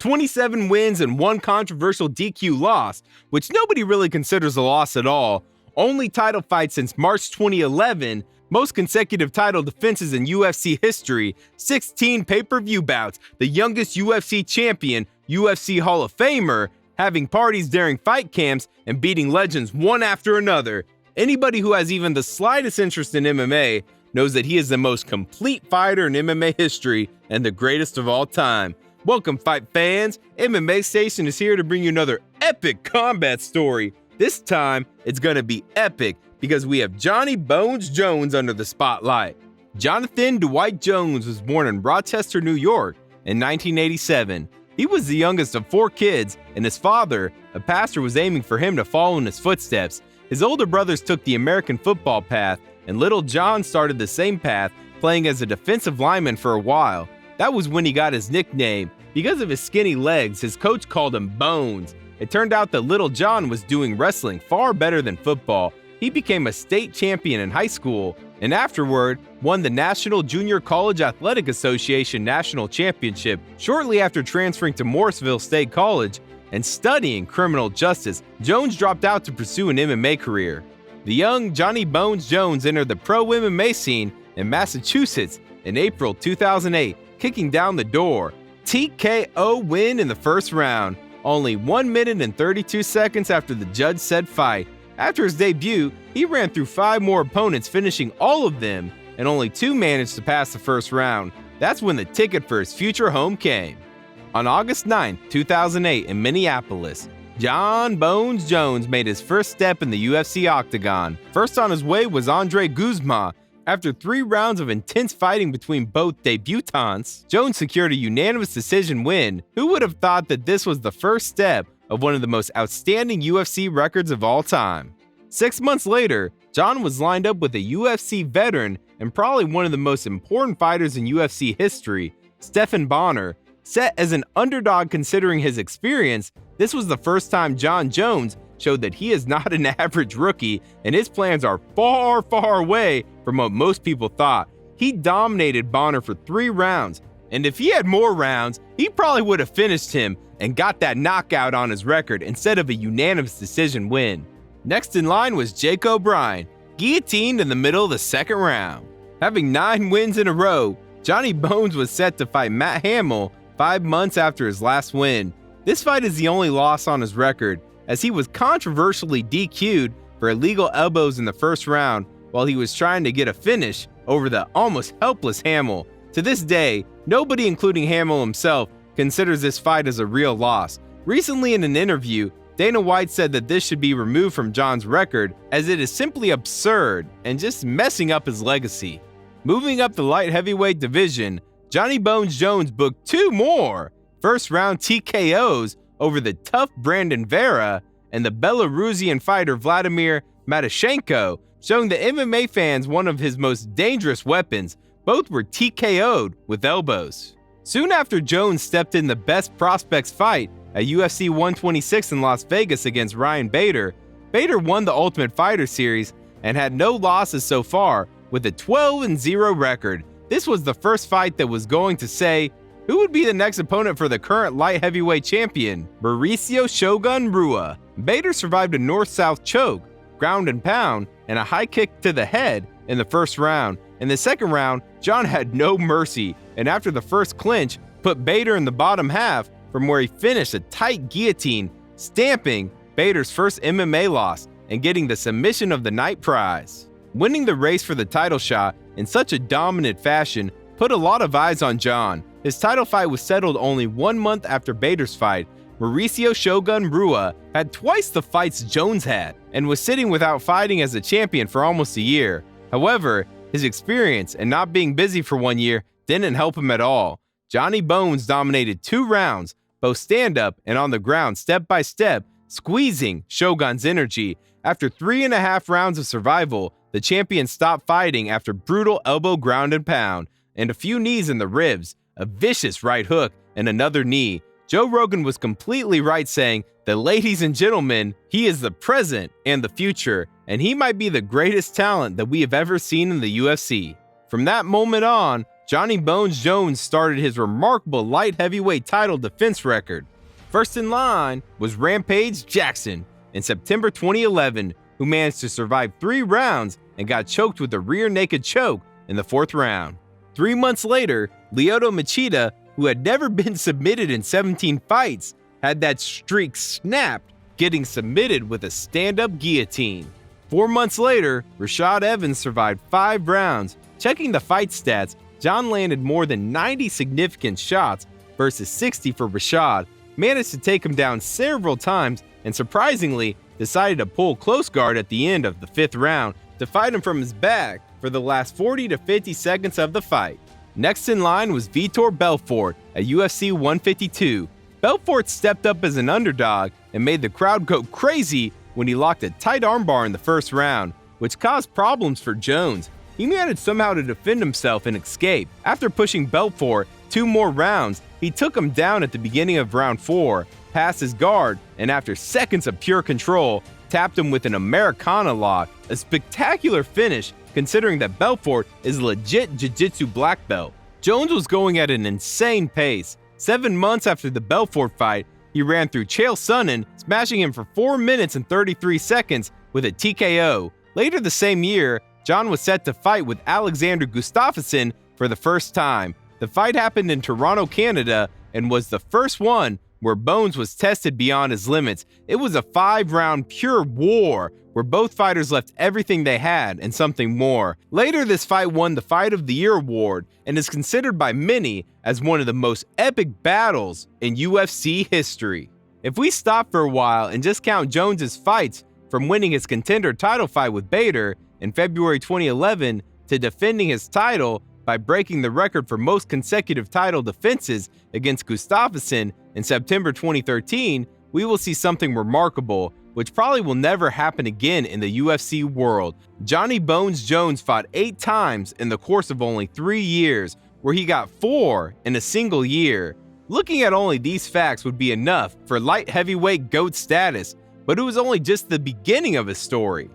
27 wins and 1 controversial DQ loss, which nobody really considers a loss at all. Only title fight since March 2011, most consecutive title defenses in UFC history, 16 pay-per-view bouts, the youngest UFC champion, UFC Hall of Famer, having parties during fight camps, and beating legends one after another. Anybody who has even the slightest interest in MMA knows that he is the most complete fighter in MMA history and the greatest of all time. Welcome, fight fans. MMA Station is here to bring you another epic combat story. This time, it's gonna be epic because we have Jon Bones Jones under the spotlight. Jonathan Dwight Jones was born in Rochester, New York in 1987. He was the youngest of 4 kids, and his father, a pastor, was aiming for him to follow in his footsteps. His older brothers took the American football path, and little John started the same path, playing as a defensive lineman for a while. That was when he got his nickname. Because of his skinny legs, his coach called him Bones. It turned out that little John was doing wrestling far better than football. He became a state champion in high school, and afterward won the National Junior College Athletic Association National Championship shortly after transferring to Morrisville State College and studying criminal justice. Jones dropped out to pursue an MMA career. The young Jon Bones Jones entered the pro MMA scene in Massachusetts in April 2008, kicking down the door. TKO win in the first round, only 1 minute and 32 seconds after the judge said fight. After his debut, he ran through 5 more opponents, finishing all of them, and only 2 managed to pass the first round. That's when the ticket for his future home came. On August 9, 2008 in Minneapolis, Jon Bones Jones made his first step in the UFC octagon. First on his way was Andre Guzman. After 3 rounds of intense fighting between both debutants, Jones secured a unanimous decision win. Who would have thought that this was the first step of one of the most outstanding UFC records of all time? 6 months later, Jon was lined up with a UFC veteran and probably one of the most important fighters in UFC history, Stephan Bonnar. Set as an underdog considering his experience, this was the first time Jon Jones showed that he is not an average rookie, and his plans are far, far away from what most people thought. He dominated Bonnar for 3 rounds, and if he had more rounds, he probably would have finished him and got that knockout on his record instead of a unanimous decision win. Next in line was Jake O'Brien, guillotined in the middle of the second round. Having 9 wins in a row, Jon Bones was set to fight Matt Hamill 5 months after his last win. This fight is the only loss on his record, as he was controversially DQ'd for illegal elbows in the first round while he was trying to get a finish over the almost helpless Hamill. To this day, nobody, including Hamill himself, considers this fight as a real loss. Recently in an interview, Dana White said that this should be removed from Jon's record as it is simply absurd and just messing up his legacy. Moving up the light heavyweight division, Jon Bones Jones booked 2 more first-round TKOs over the tough Brandon Vera and the Belarusian fighter Vladimir Matyshenko, showing the MMA fans one of his most dangerous weapons. Both were TKO'd with elbows. Soon after Jones stepped in the best prospects fight at UFC 126 in Las Vegas against Ryan Bader, Bader won the Ultimate Fighter series and had no losses so far with a 12-0 record. This was the first fight that was going to say who would be the next opponent for the current light heavyweight champion, Mauricio Shogun Rua. Bader survived a north-south choke, ground and pound, and a high kick to the head in the first round. In the second round, Jon had no mercy, and after the first clinch, put Bader in the bottom half, from where he finished a tight guillotine, stamping Bader's first MMA loss and getting the submission of the night prize. Winning the race for the title shot in such a dominant fashion put a lot of eyes on Jon. His title fight was settled only 1 month after Bader's fight. Mauricio Shogun Rua had twice the fights Jones had and was sitting without fighting as a champion for almost a year. However, his experience and not being busy for 1 year didn't help him at all. Jon Bones dominated 2 rounds, both stand-up and on the ground, step by step, squeezing Shogun's energy. After 3.5 rounds of survival, the champion stopped fighting after brutal elbow ground and pound, and a few knees in the ribs, a vicious right hook, and another knee. Joe Rogan was completely right saying that, ladies and gentlemen, he is the present and the future, and he might be the greatest talent that we have ever seen in the UFC. From that moment on, Jon Bones Jones started his remarkable light heavyweight title defense record. First in line was Rampage Jackson in September 2011, who managed to survive 3 rounds and got choked with a rear naked choke in the 4th round. 3 months later, Lyoto Machida, who had never been submitted in 17 fights, had that streak snapped, getting submitted with a stand-up guillotine. 4 months later, Rashad Evans survived 5 rounds. Checking the fight stats, Jon landed more than 90 significant shots versus 60 for Rashad, managed to take him down several times, and surprisingly, decided to pull close guard at the end of the 5th round to fight him from his back for the last 40 to 50 seconds of the fight. Next in line was Vitor Belfort at UFC 152. Belfort stepped up as an underdog and made the crowd go crazy when he locked a tight armbar in the 1st round, which caused problems for Jones. He managed somehow to defend himself and escape. After pushing Belfort 2 more rounds, he took him down at the beginning of round 4, passed his guard, and after seconds of pure control, tapped him with an Americana lock, a spectacular finish considering that Belfort is a legit jiu-jitsu black belt. Jones was going at an insane pace. 7 months after the Belfort fight, he ran through Chael Sonnen, smashing him for 4 minutes and 33 seconds with a TKO. Later the same year, Jon was set to fight with Alexander Gustafsson for the first time. The fight happened in Toronto, Canada, and was the first one where Bones was tested beyond his limits. It was a 5-round pure war where both fighters left everything they had and something more. Later, this fight won the Fight of the Year award and is considered by many as one of the most epic battles in UFC history. If we stop for a while and just count Jones's fights from winning his contender title fight with Bader in February 2011 to defending his title by breaking the record for most consecutive title defenses against Gustafsson in September 2013, we will see something remarkable, which probably will never happen again in the UFC world. Jon Bones Jones fought 8 times in the course of only 3 years, where he got 4 in a single year. Looking at only these facts would be enough for light heavyweight GOAT status, but it was only just the beginning of his story.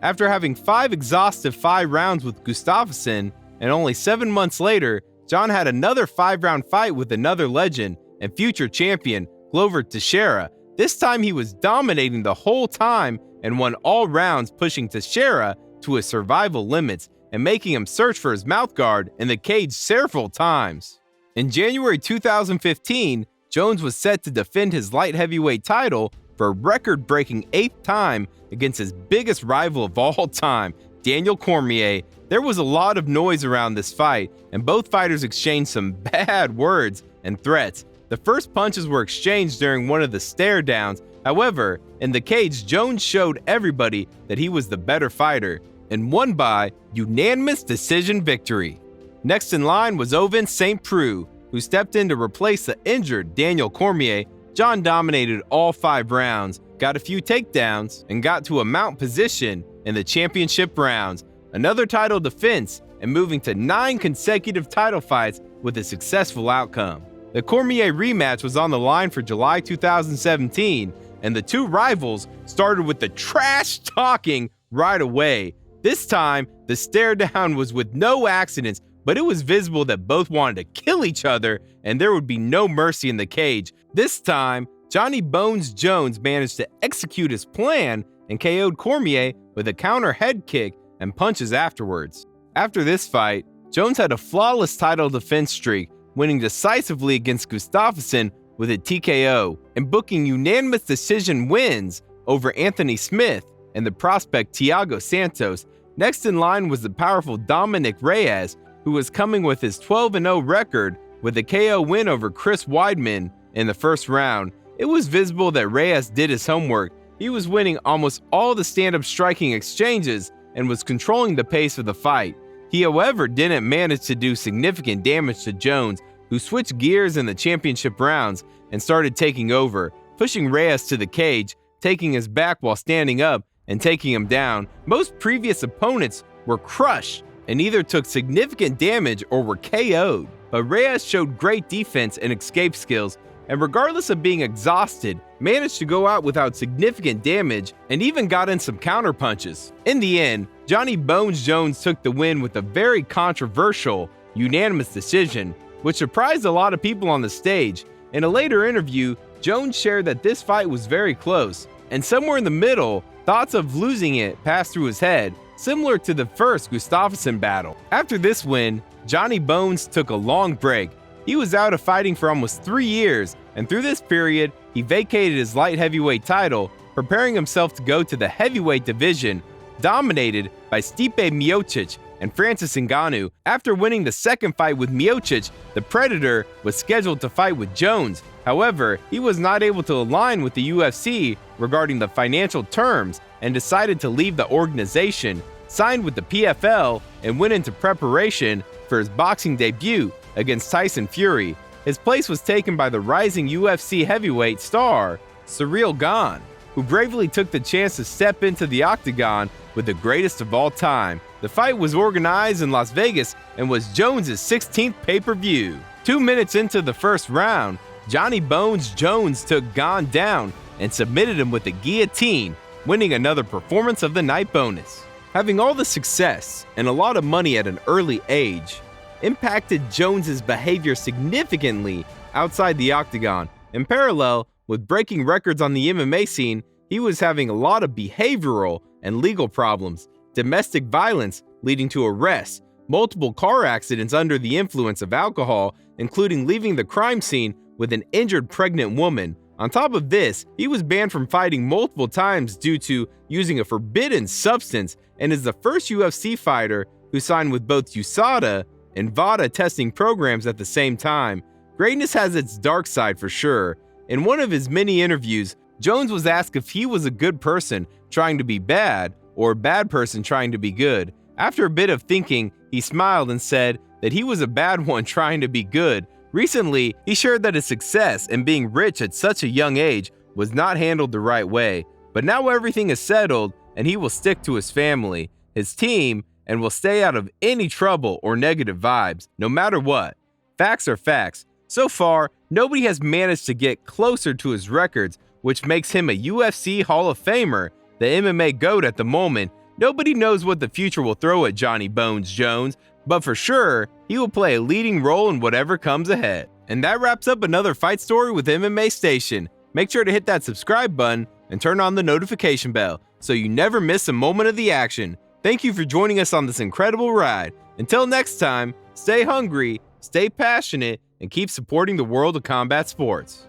After having 5 exhaustive 5 rounds with Gustafsson, and only 7 months later, Jon had another 5-round fight with another legend and future champion, Glover Teixeira. This time he was dominating the whole time and won all rounds, pushing Teixeira to his survival limits and making him search for his mouthguard in the cage several times. In January 2015, Jones was set to defend his light heavyweight title for a record-breaking 8th time against his biggest rival of all time, Daniel Cormier. There was a lot of noise around this fight, and both fighters exchanged some bad words and threats. The first punches were exchanged during one of the stare downs. However, in the cage, Jones showed everybody that he was the better fighter and won by unanimous decision victory. Next in line was Ovince St. Preux, who stepped in to replace the injured Daniel Cormier. Jon dominated all 5 rounds, got a few takedowns, and got to a mount position in the championship rounds, another title defense, and moving to 9 consecutive title fights with a successful outcome. The Cormier rematch was on the line for July 2017, and the 2 rivals started with the trash talking right away. This time, the stare down was with no accidents, but it was visible that both wanted to kill each other, and there would be no mercy in the cage. This time, Jon Bones Jones managed to execute his plan and KO'd Cormier with a counter head kick and punches afterwards. After this fight, Jones had a flawless title defense streak, winning decisively against Gustafsson with a TKO and booking unanimous decision wins over Anthony Smith and the prospect Thiago Santos. Next in line was the powerful Dominic Reyes, who was coming with his 12-0 record with a KO win over Chris Weidman in the 1st round. It was visible that Reyes did his homework. He was winning almost all the stand-up striking exchanges and was controlling the pace of the fight. He, however, didn't manage to do significant damage to Jones, who switched gears in the championship rounds and started taking over, pushing Reyes to the cage, taking his back while standing up and taking him down. Most previous opponents were crushed and either took significant damage or were KO'd, but Reyes showed great defense and escape skills, and regardless of being exhausted, managed to go out without significant damage and even got in some counter punches. In the end, Jon Bones Jones took the win with a very controversial unanimous decision, which surprised a lot of people on the stage. In a later interview, Jones shared that this fight was very close, and somewhere in the middle, thoughts of losing it passed through his head, similar to the first Gustafsson battle. After this win, Johnny Bones took a long break. He was out of fighting for almost 3 years, and through this period, he vacated his light heavyweight title, preparing himself to go to the heavyweight division, dominated by Stipe Miocic and Francis Ngannou. After winning the second fight with Miocic, the Predator was scheduled to fight with Jones. However, he was not able to align with the UFC regarding the financial terms and decided to leave the organization, signed with the PFL, and went into preparation for his boxing debut against Tyson Fury. His place was taken by the rising UFC heavyweight star, Ciryl Gane, who bravely took the chance to step into the octagon with the greatest of all time. The fight was organized in Las Vegas and was Jones' 16th pay-per-view. 2 minutes into the first round, Jon Bones Jones took Gane down and submitted him with a guillotine, winning another performance of the night bonus. Having all the success and a lot of money at an early age impacted Jones' behavior significantly outside the octagon. In parallel with breaking records on the MMA scene, he was having a lot of behavioral and legal problems, domestic violence leading to arrests, multiple car accidents under the influence of alcohol, including leaving the crime scene with an injured pregnant woman. On top of this, he was banned from fighting multiple times due to using a forbidden substance, and is the first UFC fighter who signed with both USADA and VADA testing programs at the same time. Greatness has its dark side for sure. In one of his many interviews, Jones was asked if he was a good person trying to be bad or a bad person trying to be good. After a bit of thinking, he smiled and said that he was a bad one trying to be good. Recently, he shared that his success and being rich at such a young age was not handled the right way, but now everything is settled and he will stick to his family, his team, and will stay out of any trouble or negative vibes, no matter what. Facts are facts. So far, nobody has managed to get closer to his records, which makes him a UFC Hall of Famer, the MMA GOAT at the moment. Nobody knows what the future will throw at Jon Bones Jones, but for sure, he will play a leading role in whatever comes ahead. And that wraps up another Fight Story with MMA Station. Make sure to hit that subscribe button and turn on the notification bell so you never miss a moment of the action. Thank you for joining us on this incredible ride. Until next time, stay hungry, stay passionate, and keep supporting the world of combat sports.